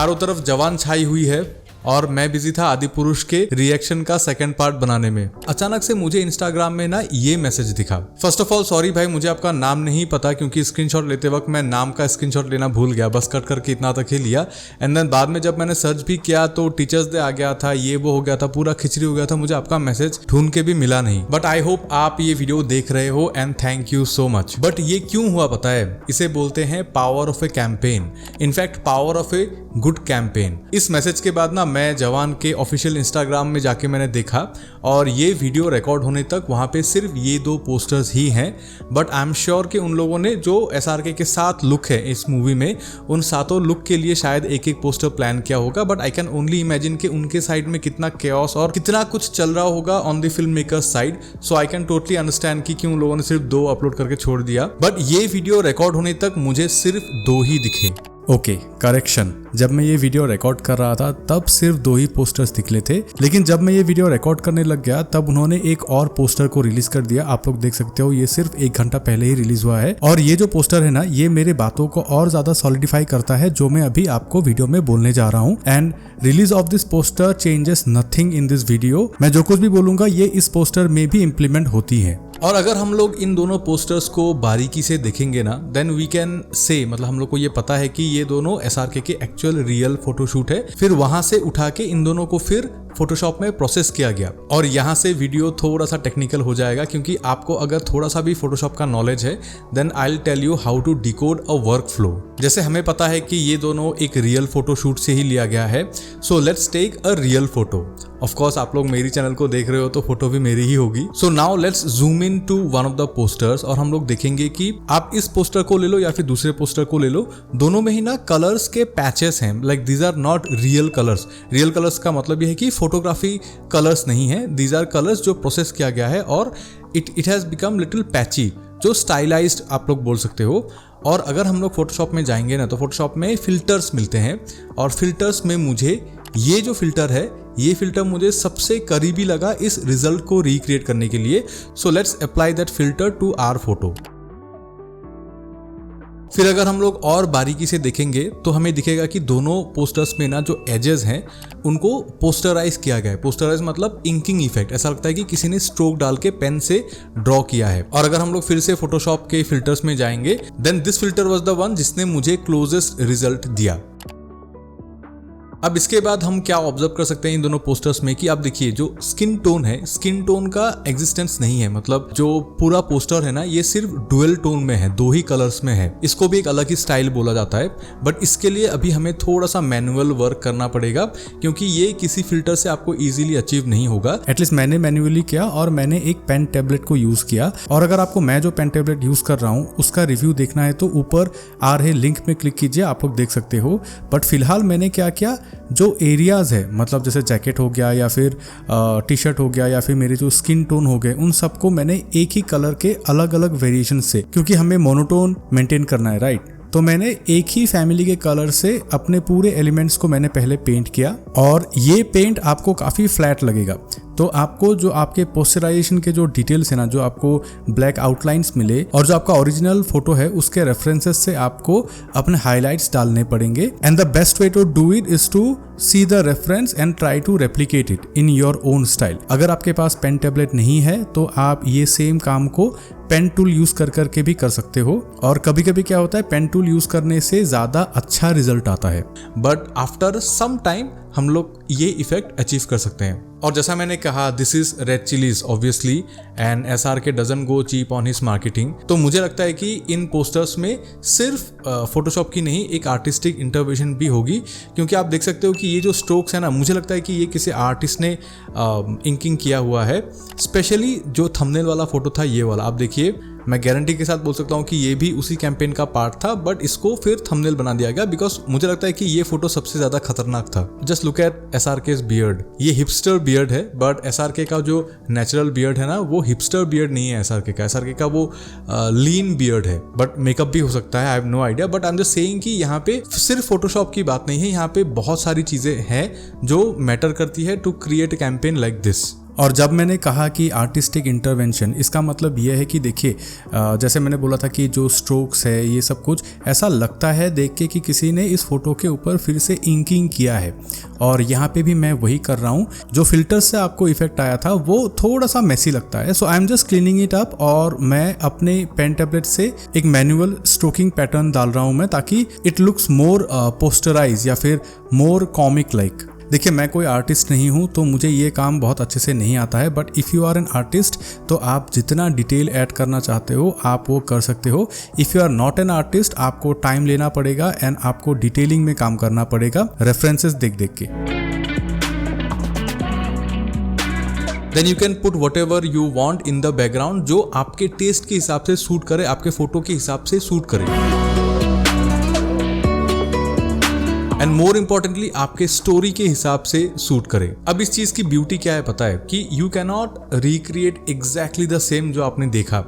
चारों तरफ जवान छाई हुई है और मैं बिजी था आदिपुरुष के रिएक्शन का सेकंड पार्ट बनाने में। अचानक से मुझे इंस्टाग्राम में ना ये मैसेज दिखा। फर्स्ट ऑफ ऑल सॉरी भाई, मुझे आपका नाम नहीं पता क्योंकि स्क्रीनशॉट लेते वक्त मैं नाम का स्क्रीनशॉट लेना भूल गया, बस कट करके इतना तक ही लिया। एंड देन बाद में जब मैंने सर्च भी किया तो टीचर्स डे आ गया था, ये वो हो गया था, पूरा खिचड़ी हो गया था, मुझे आपका मैसेज ढूंढ के भी मिला नहीं। बट आई होप आप ये वीडियो देख रहे हो and thank you so much. But ये क्यों हुआ पता है? इसे बोलते हैं power of A campaign, in fact power of a good campaign. इस मैसेज के बाद ना मैं जवान के ऑफिशियल इंस्टाग्राम में जाके मैंने देखा और ये वीडियो रिकॉर्ड होने तक वहां पे सिर्फ ये 2 पोस्टर्स ही हैं। बट आई एम श्योर कि उन लोगों ने जो एसआरके के 7 लुक है इस मूवी में, उन 7 लुक के लिए शायद एक एक पोस्टर प्लान किया होगा। But I can only imagine कि उनके साइड में कितना केओस और कितना कुछ चल रहा होगा on the film makers side. So I can totally understand कि क्यों उन लोगों ने सिर्फ 2 अपलोड करके छोड़ दिया। बट ये वीडियो रिकॉर्ड होने तक मुझे सिर्फ 2 ही दिखे। ओके, करेक्शन, जब मैं ये वीडियो रिकॉर्ड कर रहा था तब सिर्फ 2 ही पोस्टर्स निकले थे, लेकिन जब मैं ये वीडियो रिकॉर्ड करने लग गया तब उन्होंने एक और पोस्टर को रिलीज कर दिया। आप लोग देख सकते हो, ये सिर्फ 1 घंटा पहले ही रिलीज हुआ है। और ये जो पोस्टर है ना, ये मेरे बातों को और ज्यादा सॉलिडिफाई करता है जो मैं अभी आपको वीडियो में बोलने जा रहा हूँ। And release of this poster changes nothing in this video. मैं जो कुछ भी बोलूंगा ये इस पोस्टर में भी इम्प्लीमेंट होती है। और अगर हम लोग इन दोनों पोस्टर्स को बारीकी से देखेंगे ना, देन वी कैन से, मतलब हम लोग को ये पता है कि ये दोनों एसआरके के एक्चुअल रियल फोटोशूट है। फिर वहां से उठा के इन दोनों को फिर फोटोशॉप में प्रोसेस किया गया। और यहाँ से वीडियो थोड़ा सा टेक्निकल हो जाएगा क्योंकि आपको अगर थोड़ा सा भी फोटोशॉप का नॉलेज है then I will tell you how to decode a work flow. जैसे हमें पता है कि ये दोनों एक रियल फोटोशूट से ही लिया गया है। So let's take a real photo. Of course आप लोग मेरी चैनल को देख रहे हो तो फोटो भी मेरी ही होगी। So now let's zoom in to one of the posters और हम लोग देखेंगे कि आप इस पोस्टर को ले लो या फिर दूसरे पोस्टर को ले लो, दोनों में ही ना कलर्स के पैचेस हैं। Like these are not real colours. Real colours का मतलब ये है कि फोटोग्राफी कलर्स नहीं है, दीज आर कलर्स जो प्रोसेस किया गया है और it has become little patchy, जो स्टाइलाइज्ड आप लोग बोल सकते हो। और अगर हम लोग फोटोशॉप में जाएंगे ना तो फोटोशॉप में फिल्टर्स मिलते हैं और फिल्टर्स में मुझे ये जो फिल्टर है, ये फिल्टर मुझे सबसे करीबी लगा इस रिजल्ट को रिक्रिएट करने के लिए। So let's apply that filter to our photo. फिर अगर हम लोग और बारीकी से देखेंगे तो हमें दिखेगा कि दोनों पोस्टर्स में ना जो एजेस हैं उनको पोस्टराइज किया गया है। पोस्टराइज मतलब इंकिंग इफेक्ट, ऐसा लगता है कि किसी ने स्ट्रोक डाल के पेन से ड्रॉ किया है। और अगर हम लोग फिर से फोटोशॉप के फिल्टर्स में जाएंगे then this filter was the one जिसने मुझे क्लोजेस्ट रिजल्ट दिया। अब इसके बाद हम क्या ऑब्जर्व कर सकते हैं इन दोनों पोस्टर्स में कि आप देखिए जो स्किन टोन है, स्किन टोन का एग्जिस्टेंस नहीं है। मतलब जो पूरा पोस्टर है ना ये सिर्फ डुअल टोन में है, 2 ही कलर्स में है। इसको भी एक अलग ही स्टाइल बोला जाता है। बट इसके लिए अभी हमें थोड़ा सा मैनुअल वर्क करना पड़ेगा क्योंकि ये किसी फिल्टर से आपको इजीली अचीव नहीं होगा। एटलीस्ट मैंने मैन्युअली किया और मैंने एक पेन टेबलेट को यूज किया। और अगर आपको मैं जो पेन टेबलेट यूज कर रहा हूँ उसका रिव्यू देखना है तो ऊपर आ रहे लिंक में क्लिक कीजिए, आप लोग देख सकते हो। बट फिलहाल मैंने क्या किया, जो एरियाज है मतलब जैसे जैकेट हो गया या फिर टी शर्ट हो गया या फिर मेरे जो स्किन टोन हो गए, उन सबको मैंने एक ही कलर के अलग अलग वेरिएशन से, क्योंकि हमें मोनोटोन मेंटेन करना है, राइट। तो मैंने एक ही फैमिली के कलर से अपने पूरे एलिमेंट्स को मैंने पहले पेंट किया और ये पेंट आपको काफ़ी फ्लैट लगेगा। तो आपको जो आपके पोस्टराइजेशन के जो डिटेल्स है ना, जो आपको ब्लैक आउटलाइंस मिले और जो आपका ओरिजिनल फोटो है उसके रेफरेंसेस से आपको अपने हाइलाइट्स डालने पड़ेंगे। And the best way to do it is to see the reference and try to replicate it in your own style. अगर आपके पास पेन टेबलेट नहीं है तो आप ये सेम काम को पेन टूल यूज कर करके भी कर सकते हो। और कभी कभी क्या होता है, पेन टूल यूज करने से ज्यादा अच्छा रिजल्ट आता है। बट आफ्टर सम टाइम हम लोग ये इफेक्ट अचीव कर सकते हैं। और जैसा मैंने कहा, this is Red Chillies obviously and SRK doesn't go cheap on his marketing. तो मुझे लगता है कि इन पोस्टर्स में सिर्फ फोटोशॉप की नहीं एक आर्टिस्टिक इंटरवेंशन भी होगी, क्योंकि आप देख सकते हो कि ये जो स्ट्रोक्स है ना, मुझे लगता है कि ये किसी आर्टिस्ट ने इंकिंग किया हुआ है। स्पेशली जो थंबनेल वाला फोटो था ये वाला, आप देखिए, मैं गारंटी के साथ बोल सकता हूँ कि ये भी उसी कैंपेन का पार्ट था, बट इसको फिर थंबनेल बना दिया गया बिकॉज मुझे लगता है कि ये फोटो सबसे ज्यादा खतरनाक था। Just look at SRK's beard. ये हिपस्टर बियर्ड है, बट एसआरके का जो नेचुरल बियर्ड है ना, वो हिपस्टर बियर्ड नहीं है एसआरके का। एसआरके का वो लीन बियर्ड है, बट मेकअप भी हो सकता है, I have no idea. But I am just saying कि यहाँ पे सिर्फ फोटोशॉप की बात नहीं है, यहाँ पे बहुत सारी चीजें हैं जो मैटर करती है to create a campaign like this. और जब मैंने कहा कि आर्टिस्टिक इंटरवेंशन, इसका मतलब यह है कि देखिए जैसे मैंने बोला था कि जो स्ट्रोक्स है ये सब कुछ ऐसा लगता है देख के कि किसी ने इस फोटो के ऊपर फिर से इंकिंग किया है, और यहाँ पे भी मैं वही कर रहा हूँ। जो फिल्टर से आपको इफेक्ट आया था वो थोड़ा सा मेसी लगता है, so I am just cleaning it up, और मैं अपने पेन टैबलेट से एक मैनुअल स्ट्रोकिंग पैटर्न डाल रहा हूँ मैं, ताकि इट लुक्स मोर पोस्टराइज या फिर मोर कॉमिक लाइक। देखिए मैं कोई आर्टिस्ट नहीं हूँ तो मुझे ये काम बहुत अच्छे से नहीं आता है, but if you are an artist तो आप जितना डिटेल ऐड करना चाहते हो आप वो कर सकते हो। If you are not an artist आपको टाइम लेना पड़ेगा एंड आपको डिटेलिंग में काम करना पड़ेगा रेफरेंसेस देख देख के। Then you can put whatever you want in the background, जो आपके टेस्ट के हिसाब से सूट करे, आपके फोटो के हिसाब से सूट करे, एंड मोर इम्पोर्टेंटली आपके स्टोरी के हिसाब से सूट करे। अब इस चीज की ब्यूटी क्या है पता है कि you can not recreate exactly the same जो आपने देखा,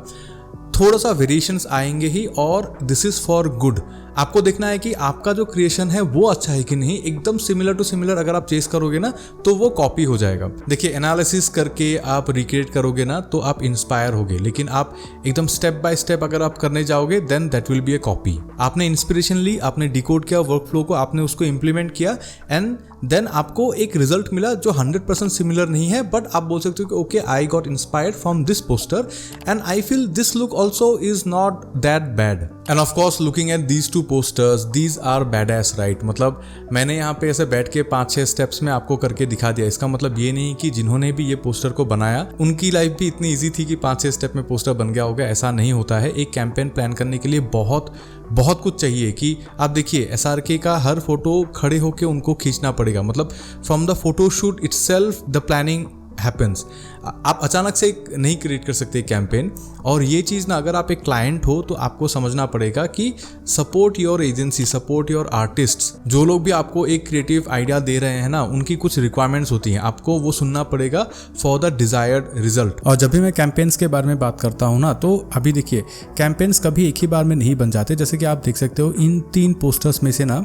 थोड़ा सा वेरिएशंस आएंगे ही, और दिस इज फॉर गुड। आपको देखना है कि आपका जो क्रिएशन है वो अच्छा है कि नहीं। एकदम सिमिलर टू सिमिलर अगर आप चेस करोगे ना तो वो कॉपी हो जाएगा। देखिए एनालिसिस करके आप रिक्रिएट करोगे ना तो आप इंस्पायर होगे, लेकिन आप एकदम स्टेप बाय स्टेप अगर आप करने जाओगे then that will be a copy. आपने इंस्पिरेशन ली, आपने डिकोड किया वर्क फ्लो को, आपने उसको इम्प्लीमेंट किया एंड देन आपको एक रिजल्ट मिला जो 100% सिमिलर नहीं है, बट आप बोल सकते हो कि okay I got inspired from this poster and I feel this look also is not that bad. And of course looking at these two posters, these are badass right. मतलब मैंने यहाँ पे ऐसे बैठ के 5-6 स्टेप्स में आपको करके दिखा दिया। इसका मतलब ये नहीं कि जिन्होंने भी ये पोस्टर को बनाया उनकी लाइफ भी इतनी ईजी थी कि 5-6 स्टेप में पोस्टर बन गया होगा, ऐसा नहीं होता है। एक कैंपेन प्लान करने के लिए बहुत कुछ चाहिए। कि आप देखिए SRK का हर फोटो खड़े होके उनको खींचना पड़ेगा, मतलब from the photo shoot itself the planning happens. आप अचानक से नहीं क्रिएट कर सकते कैंपेन, और ये चीज़ ना अगर आप एक क्लाइंट हो तो आपको समझना पड़ेगा कि support your agency, support your artists. जो लोग भी आपको एक क्रिएटिव आइडिया दे रहे हैं ना, उनकी कुछ रिक्वायरमेंट्स होती हैं, आपको वो सुनना पड़ेगा फॉर द डिजायर्ड रिजल्ट। और जब भी मैं कैंपेन्स के बारे में बात करता हूँ ना, तो अभी देखिए कैंपेन्स कभी एक ही बार में नहीं बन जाते। जैसे कि आप देख सकते हो इन 3 पोस्टर्स में से ना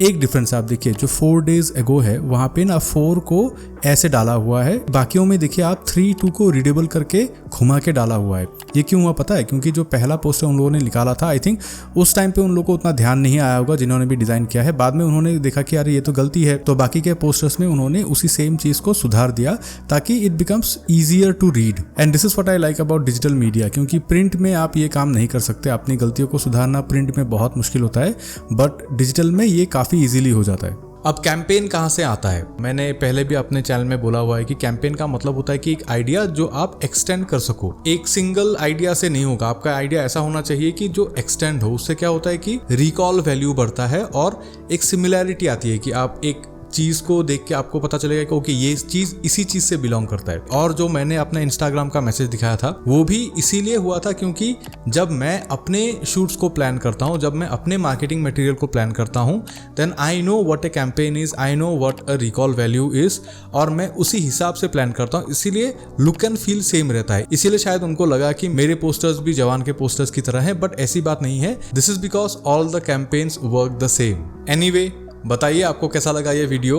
एक डिफरेंस आप देखिए, जो 4 days ago है वहाँ पे ना 4 को ऐसे डाला हुआ है, बाकियों में देखिए आप 3-2 को रीडेबल करके घुमा के डाला हुआ है। ये क्यों हुआ पता है? क्योंकि जो पहला पोस्टर उन लोगों ने निकाला था, आई थिंक उस टाइम पे उन लोगों को उतना ध्यान नहीं आया होगा जिन्होंने भी डिजाइन किया है। बाद में उन्होंने देखा कि यार ये तो गलती है, तो बाकी के पोस्टर्स में उन्होंने उसी सेम चीज को सुधार दिया ताकि it becomes easier to read. And this is what I like about digital media, क्योंकि प्रिंट में आप ये काम नहीं कर सकते। अपनी गलतियों को सुधारना प्रिंट में बहुत मुश्किल होता है, बट डिजिटल में ये काफी इजीली हो जाता है। अब कैंपेन कहाँ से आता है? मैंने पहले भी अपने चैनल में बोला हुआ है कि कैंपेन का मतलब होता है कि एक आइडिया जो आप एक्सटेंड कर सको। एक सिंगल आइडिया से नहीं होगा, आपका आइडिया ऐसा होना चाहिए कि जो एक्सटेंड हो। उससे क्या होता है कि रिकॉल वैल्यू बढ़ता है और एक सिमिलैरिटी आती है कि आप एक चीज को देख के आपको पता चलेगा कि ओके ये चीज इसी चीज से बिलोंग करता है। और जो मैंने अपने इंस्टाग्राम का मैसेज दिखाया था वो भी इसीलिए हुआ था क्योंकि जब मैं अपने शूट्स को प्लान करता हूँ, जब मैं अपने मार्केटिंग मटेरियल को प्लान करता हूँ, then I know what a campaign is, I know what a recall value is, और मैं उसी हिसाब से प्लान करता हूँ। इसीलिए लुक एंड फील सेम रहता है। इसीलिए शायद उनको लगा कि मेरे पोस्टर्स भी जवान के पोस्टर्स की तरह है, बट ऐसी बात नहीं है। This is because all the campaigns work the same. Anyway, बताइए आपको कैसा लगा ये वीडियो।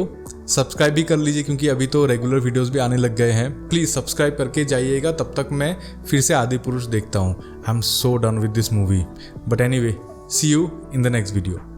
सब्सक्राइब भी कर लीजिए क्योंकि अभी तो रेगुलर वीडियोस भी आने लग गए हैं। प्लीज़ सब्सक्राइब करके जाइएगा। तब तक मैं फिर से आदिपुरुष देखता हूँ। I am so done with this movie, but anyway, see you in the next video.